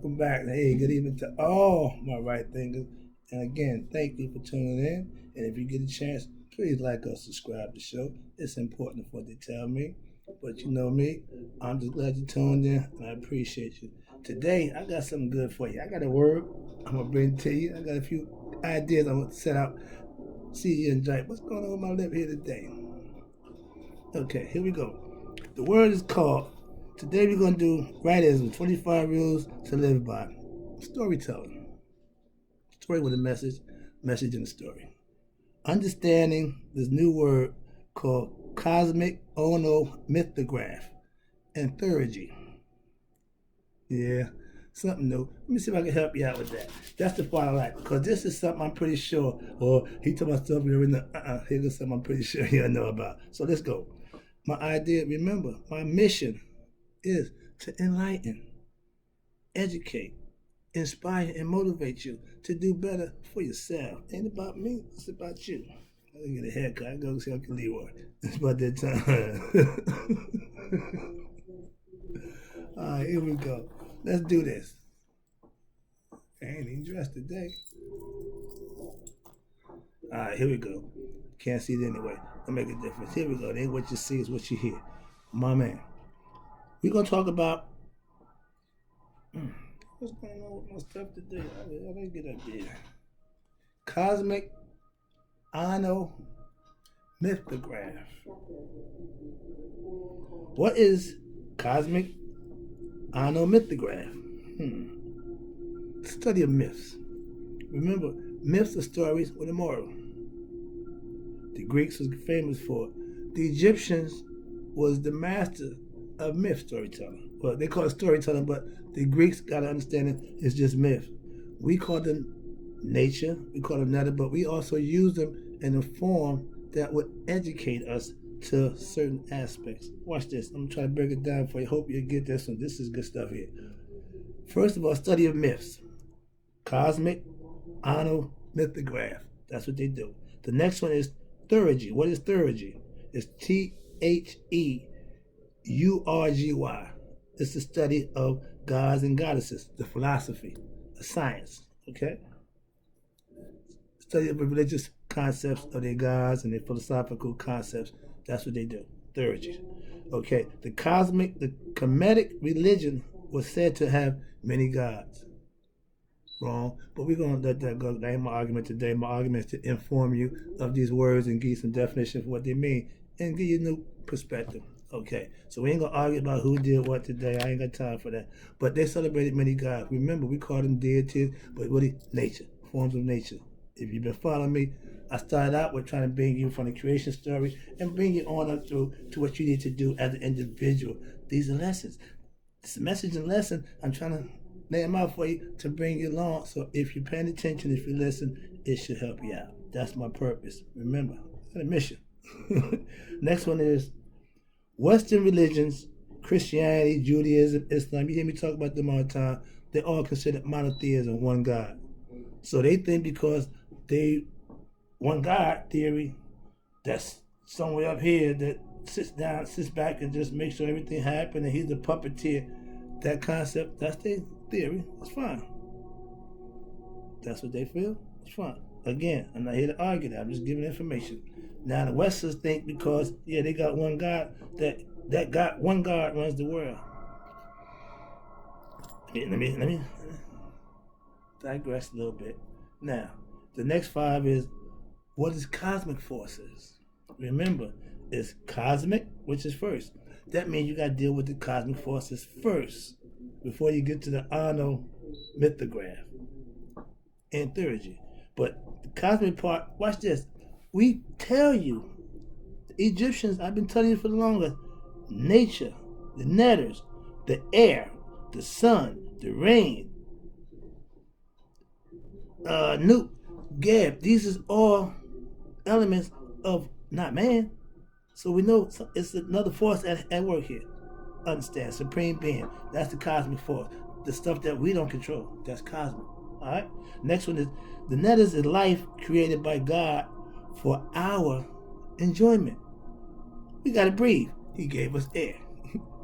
Welcome back. Hey, good evening to all my right thinkers. And again, thank you for tuning in. And if you get a chance, please like or subscribe to the show. It's important for what they tell me. But you know me, I'm just glad you tuned in, and I appreciate you. Today, I got something good for you. I got a word I'm going to bring to you. I got a few ideas I'm going to set out. See you enjoy. What's going on with my lip here today? Okay, here we go. The word is called, today we're going to do writing 25 rules to live by. Storytelling. Story with a message in the story. Understanding this new word called Cosmicono Mythograph and Theurgy. Yeah, something new. Let me see if I can help you out with that. That's the part I like, because this is something I'm pretty sure, or he told my stuff you're in the, here goes something I'm pretty sure you know about. So let's go. My idea, remember, my mission is to enlighten, educate, inspire, and motivate you to do better for yourself. Ain't about me, it's about you. I gotta get a haircut. I go see Uncle Leroy. It's about that time. All right, here we go. Let's do this. I ain't even dressed today. All right, here we go. Can't see it anyway. Don't make a difference. Here we go. It ain't what you see, it's what you hear. My man. We're going to talk about what's going on with my stuff today. How did I get up there? Cosmicono Mythograph. What is Cosmicono Mythograph? Study of myths. Remember, myths are stories with a moral. The Greeks was famous for it. The Egyptians was the master of myth storytelling. Well, they call it storytelling, but the Greeks got to understand it, it's just myth. We call them nature, we call them nature, but we also use them in a form that would educate us to certain aspects. Watch this. I'm trying to break it down for you. Hope you get this one. This is good stuff here. First of all, study of myths. Cosmicono Mythograph. That's what they do. The next one is Theurgy. What is Theurgy? It's Theurgy. It's the study of gods and goddesses, the philosophy, the science. Okay? Study of religious concepts of their gods and their philosophical concepts. That's what they do. Theurgy. Okay. The Kemetic religion was said to have many gods. Wrong, but we're going to let that go. That ain't my argument today. My argument is to inform you of these words and give you some definition for what they mean and give you a new perspective. Okay, so we ain't going to argue about who did what today. I ain't got time for that. But they celebrated many gods. Remember, we call them deities, but really nature, forms of nature. If you've been following me, I started out with trying to bring you from the creation story and bring you on up through to what you need to do as an individual. These are lessons. It's a message and lesson. I'm trying to lay them out for you to bring you along. So if you're paying attention, if you listen, it should help you out. That's my purpose. Remember, I got a mission. Next one is Western religions, Christianity, Judaism, Islam. You hear me talk about them all the time. They're all considered monotheism, one God. So they think because they one God theory that's somewhere up here that sits back and just makes sure everything happens and he's the puppeteer. That concept, that's their theory. It's fine. That's what they feel. It's fine. Again, I'm not here to argue that. I'm just giving information. Now the Westerners think because they got one God that one God runs the world. Let me digress a little bit. Now, the next 5 is what is cosmic forces? Remember, it's cosmic, which is first. That means you got to deal with the cosmic forces first before you get to the Ano Mythograph and Theurgy. But the cosmic part, watch this. We tell you, the Egyptians, I've been telling you for the longest, nature, the netters, the air, the sun, the rain, Nuke, Gab, these is all elements of not man. So we know it's another force at work here. Understand, supreme being. That's the cosmic force. The stuff that we don't control. That's cosmic. Alright? Next one is the netters is life created by God for our enjoyment. We gotta breathe. He gave us air.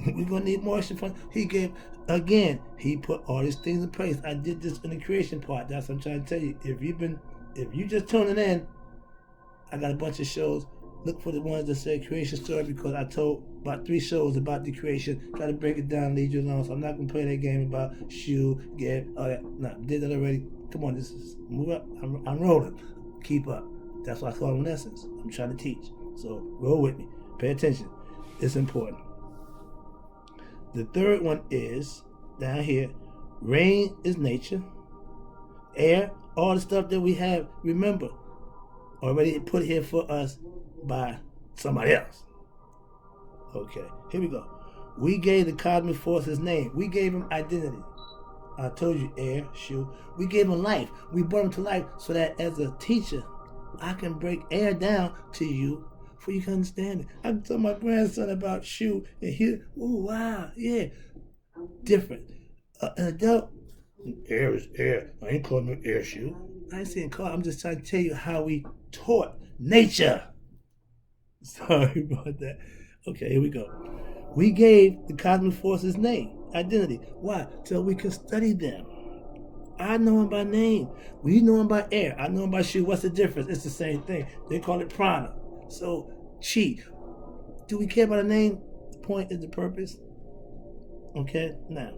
We're gonna need moisture from. He gave again. He put all these things in place. I did this in the creation part. That's what I'm trying to tell you. If you just tuning in, I got a bunch of shows. Look for the ones that say creation story because I told about 3 shows about the creation. Try to break it down, lead you along. So I'm not gonna play that game about shoe, get all that. No, did that already. Come on, this is move up. I'm rolling. Keep up. That's what I call it in essence. I'm trying to teach. So roll with me. Pay attention. It's important. The third one is down here. Rain is nature. Air, all the stuff that we have, remember, already put here for us by somebody else. Okay, here we go. We gave the cosmic force his name. We gave him identity. I told you, air, shoe. We gave him life. We brought him to life so that as a teacher, I can break air down to you for you can understand it. I told my grandson about shoe and he, oh wow, yeah, different. An adult, air is air. I ain't calling it air shoe. I ain't saying call. I'm just trying to tell you how we taught nature. Sorry about that. Okay, here we go. We gave the cosmic forces name, identity. Why? So we can study them. I know them by name. We know them by air. I know them by shoe. What's the difference? It's the same thing. They call it prana. So, chi. Do we care about a name? The point is the purpose. Okay? Now,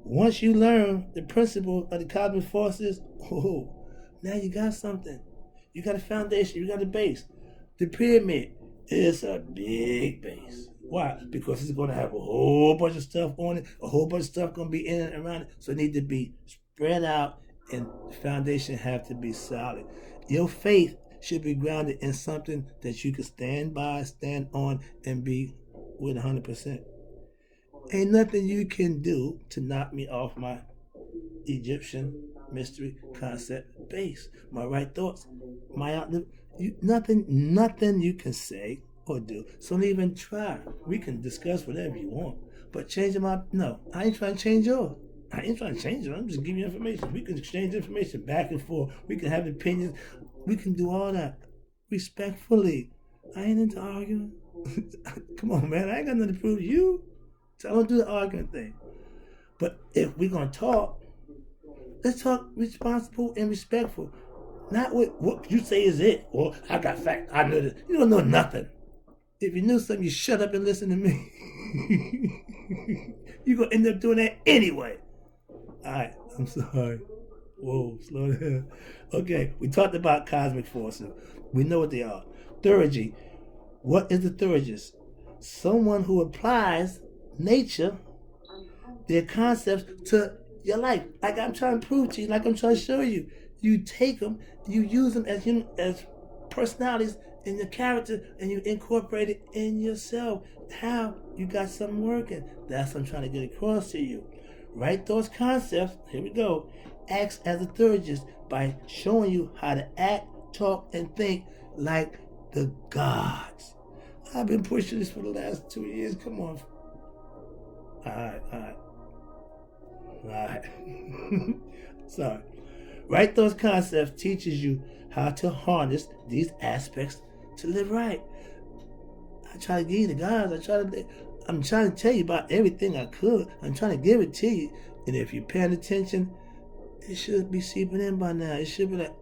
once you learn the principle of the cosmic forces, oh, now you got something. You got a foundation. You got a base. The pyramid is a big base. Why? Because it's going to have a whole bunch of stuff on it. A whole bunch of stuff going to be in and around it. So it needs to be spread out and the foundation have to be solid. Your faith should be grounded in something that you can stand by, stand on, and be with 100%. Ain't nothing you can do to knock me off my Egyptian mystery concept base. My right thoughts, my outlook. Nothing you can say or do. So don't even try. We can discuss whatever you want. But changing my, no, I ain't trying to change yours. I ain't trying to change it. I'm just giving you information. We can exchange information back and forth. We can have opinions. We can do all that respectfully. I ain't into arguing. Come on, man. I ain't got nothing to prove to you. So I don't do the arguing thing. But if we're going to talk, let's talk responsible and respectful. Not with what you say is it. Or I got facts. I know this. You don't know nothing. If you knew something, you shut up and listen to me. You're going to end up doing that anyway. All right. I'm sorry. Whoa, slow down. Okay, we talked about cosmic forces. We know what they are. Theurgy. What is the Theurgist? Someone who applies nature, their concepts to your life. Like I'm trying to prove to you, like I'm trying to show you. You take them, you use them as personalities in your character, and you incorporate it in yourself. How? You got something working. That's what I'm trying to get across to you. Write those concepts, here we go, acts as a Theurgist by showing you how to act, talk, and think like the gods. I've been pushing this for the last 2 years. Come on. All right. Sorry. Write those concepts teaches you how to harness these aspects to live right. I try to give you the gods. I'm trying to tell you about everything I could. I'm trying to give it to you. And if you're paying attention, it should be seeping in by now. It should be like,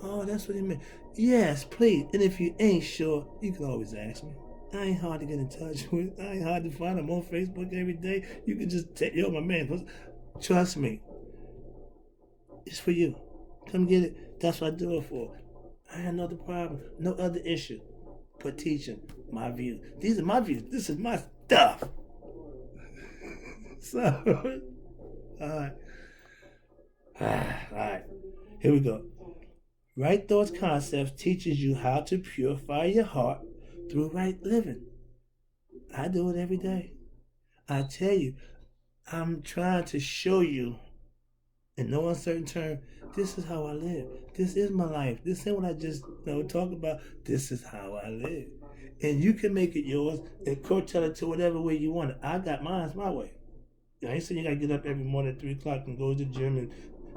oh, that's what he meant. Yes, please. And if you ain't sure, you can always ask me. I ain't hard to get in touch with. I ain't hard to find. I'm on Facebook every day. You can just tell, yo, my man, trust me. It's for you. Come get it. That's what I do it for. I have no other problem. No other issue. But teaching my views. These are my views. This is my stuff. So, all right. Here we go. Write those concepts teaches you how to purify your heart through right living. I do it every day. I tell you, I'm trying to show you in no uncertain term, this is how I live. This is my life. This ain't what I just talk about. This is how I live. And you can make it yours and curtail it to whatever way you want it. I got mine my way. I ain't saying you got to get up every morning at 3 o'clock and go to the gym. And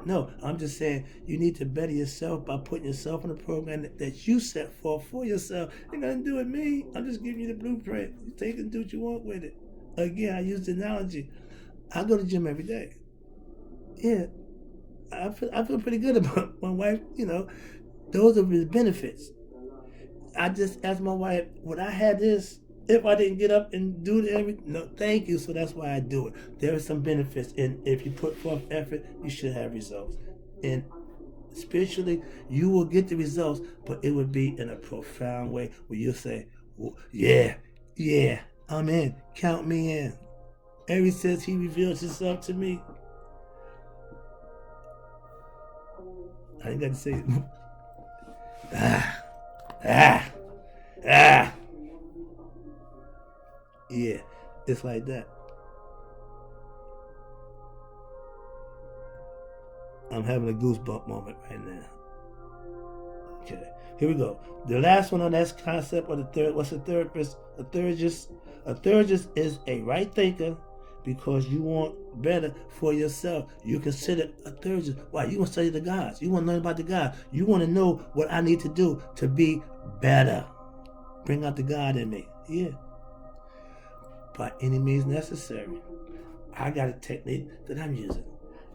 no, I'm just saying you need to better yourself by putting yourself in a program that you set for yourself. Ain't nothing to do with me. I'm just giving you the blueprint. You take it and do what you want with it. Again, I use the analogy. I go to the gym every day. Yeah, I feel pretty good about my wife. Those are the benefits. I just asked my wife, would I have this if I didn't get up and do everything? No, thank you. So that's why I do it. There are some benefits, and if you put forth effort, you should have results. And spiritually, you will get the results, but it would be in a profound way where you'll say, well, yeah, I'm in. Count me in. Ever since he revealed himself to me, I ain't got to say it. ah, ah, ah. Yeah, it's like that. I'm having a goosebump moment right now. Okay, here we go. The last one on that concept of the third. What's a therapist? A Theurgist. A Theurgist is a right thinker because you want better for yourself. You consider a Theurgist. Why? You want to study the gods. You want to learn about the gods. You want to know what I need to do to be better. Bring out the God in me. Yeah. By any means necessary. I got a technique that I'm using.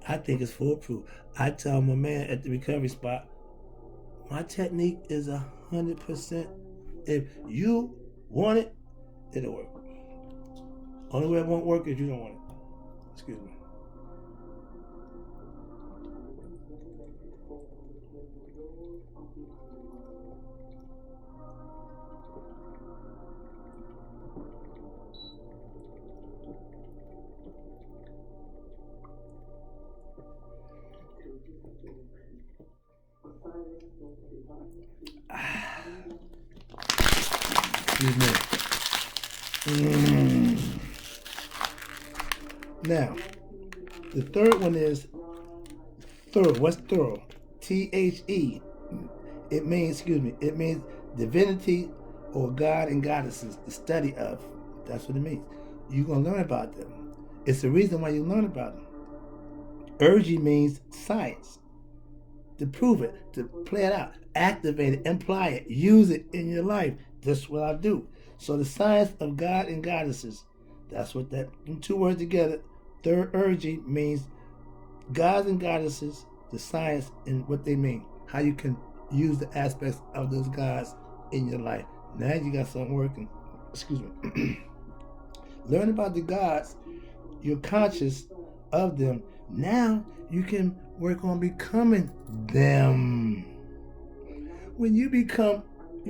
I think it's foolproof. I tell my man at the recovery spot, my technique is 100%. If you want it, it'll work. Only way it won't work is you don't want it. Excuse me. Excuse me. Now, the third one is thorough. What's thorough? THE. It means divinity or God and goddesses, the study of. That's what it means. You're going to learn about them. It's the reason why you learn about them. Theurgy means science. To prove it, to play it out, activate it, imply it, use it in your life. That's what I do. So the science of God and goddesses, that's what that two words together, Theurgy means gods and goddesses, the science and what they mean. How you can use the aspects of those gods in your life. Now you got something working. Excuse me. Learn about the gods. You're conscious of them. Now you can work on becoming them. When you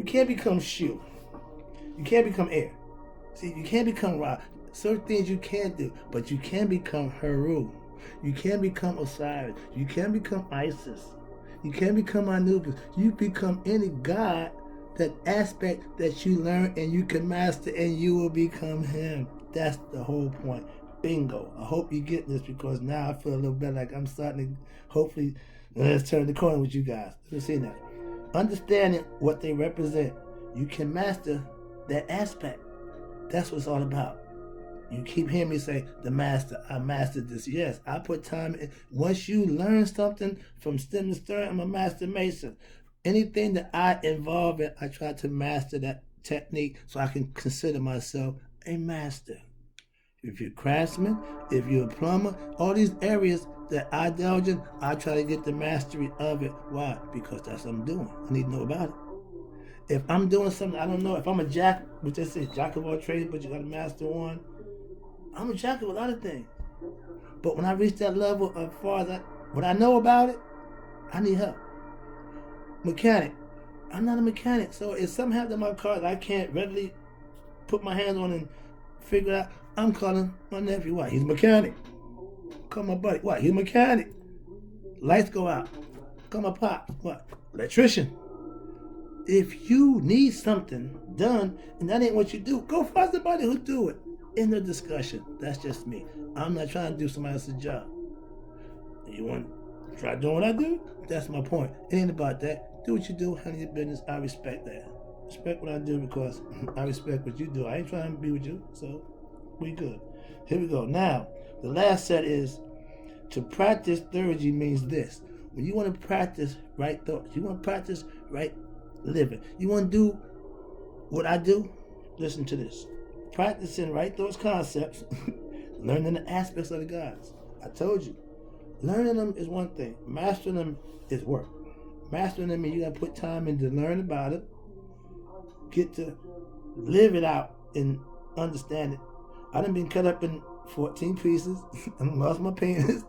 can't become Shu. You can't become air. See, you can't become Ra. Certain things you can't do, but you can become Heru. You can become Osiris. You can become Isis. You can become Anubis. You become any god, that aspect that you learn and you can master, and you will become him. That's the whole point. Bingo. I hope you get this, because now I feel a little better, like I'm starting to, hopefully, let's turn the corner with you guys. Let's see now. Understanding what they represent. You can master that aspect. That's what it's all about. You keep hearing me say, the master, I mastered this. Yes, I put time in. Once you learn something from stem to stern, I'm a master mason. Anything that I involve in, I try to master that technique so I can consider myself a master. If you're a craftsman, if you're a plumber, all these areas that I delve in, I try to get the mastery of it. Why? Because that's what I'm doing. I need to know about it. If I'm doing something I don't know, if I'm a jack, which they say jack of all trades, but you got to master one, I'm a jack of a lot of things. But when I reach that level, as far as what I know about it, I need help. Mechanic. I'm not a mechanic. So if something happens to my car that I can't readily put my hands on and figure it out, I'm calling my nephew. Why? He's a mechanic. Call my buddy. Why? He's a mechanic. Lights go out. Call my pop. What? Electrician. If you need something done and that ain't what you do, go find somebody who do it. In the discussion. That's just me. I'm not trying to do somebody else's job. You want to try doing what I do? That's my point. It ain't about that. Do what you do, handle your business. I respect that. Respect what I do, because I respect what you do. I ain't trying to be with you, so we good. Here we go. Now, the last set is to practice Theurgy means this. When you want to practice right thoughts, you want to practice right living, you want to do what I do, listen to this. practicing right those concepts, learning the aspects of the gods. I told you, learning them is one thing. Mastering them is work. Mastering them means you gotta put time in to learn about it, get to live it out and understand it. I done been cut up in 14 pieces. I done lost my penis.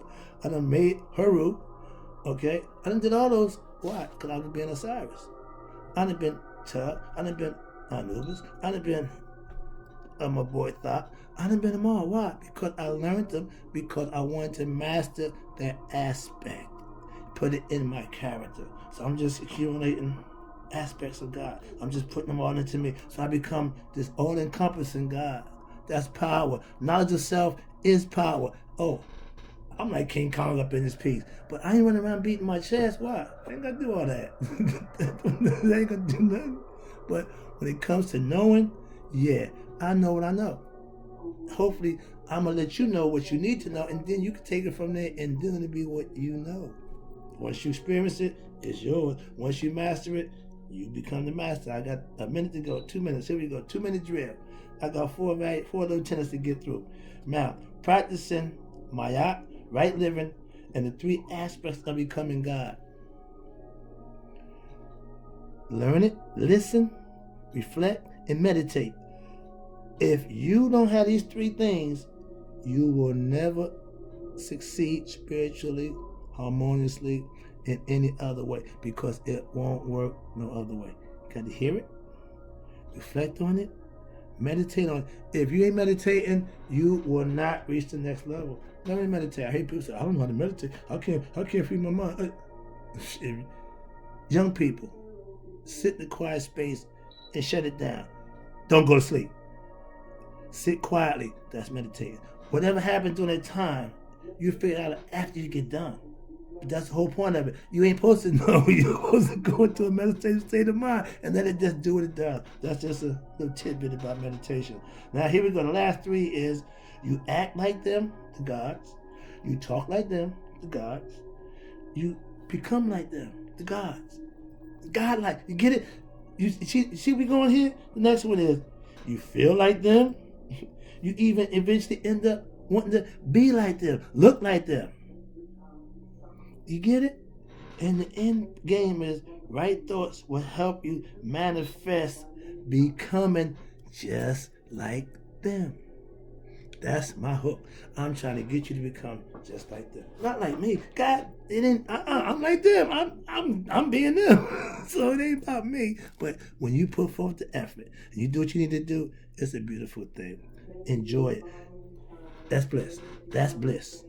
I done made Haru. Okay? I done did all those. Why? Because I was being Osiris. I done been Tub. I done been Anubis. I done been my boy Thought. I done been them all. Why? Because I learned them because I wanted to master that aspect. Put it in my character. So I'm just accumulating aspects of God. I'm just putting them all into me. So I become this all-encompassing God. That's power. Knowledge of self is power. Oh, I'm like King Kong up in this piece. But I ain't running around beating my chest. Why? I ain't gonna do all that. I ain't gonna do nothing. But when it comes to knowing, yeah, I know what I know. Hopefully, I'm gonna let you know what you need to know, and then you can take it from there and then it'll be what you know. Once you experience it, it's yours. Once you master it, you become the master. I got a minute to go, 2 minutes. Here we go, 2 minute drill. I got four lieutenants to get through. Now, practicing Mayat, right living, and the three aspects of becoming God. Learn it, listen, reflect, and meditate. If you don't have these three things, you will never succeed spiritually, harmoniously, in any other way, because it won't work no other way. You got to hear it, reflect on it, meditate on it. If you ain't meditating, you will not reach the next level. Let me meditate. I hate people say, I don't know how to meditate. I can't free my mind. Young people, sit in a quiet space and shut it down. Don't go to sleep. Sit quietly. That's meditating. Whatever happens during that time, you figure out after you get done. But that's the whole point of it. You ain't supposed to know. You're supposed to go into a meditative state of mind and let it just do what it does. That's just a little tidbit about meditation. Now here we go. The last three is you act like them, the gods. You talk like them, the gods. You become like them, the gods. God-like. You get it? You see we going here? The next one is you feel like them. You even eventually end up wanting to be like them, look like them. You get it? And the end game is right thoughts will help you manifest becoming just like them. That's my hook. I'm trying to get you to become just like them. Not like me. God, it ain't. I'm like them. I'm being them. So it ain't about me. But when you put forth the effort and you do what you need to do, it's a beautiful thing. Enjoy it. That's bliss. That's bliss.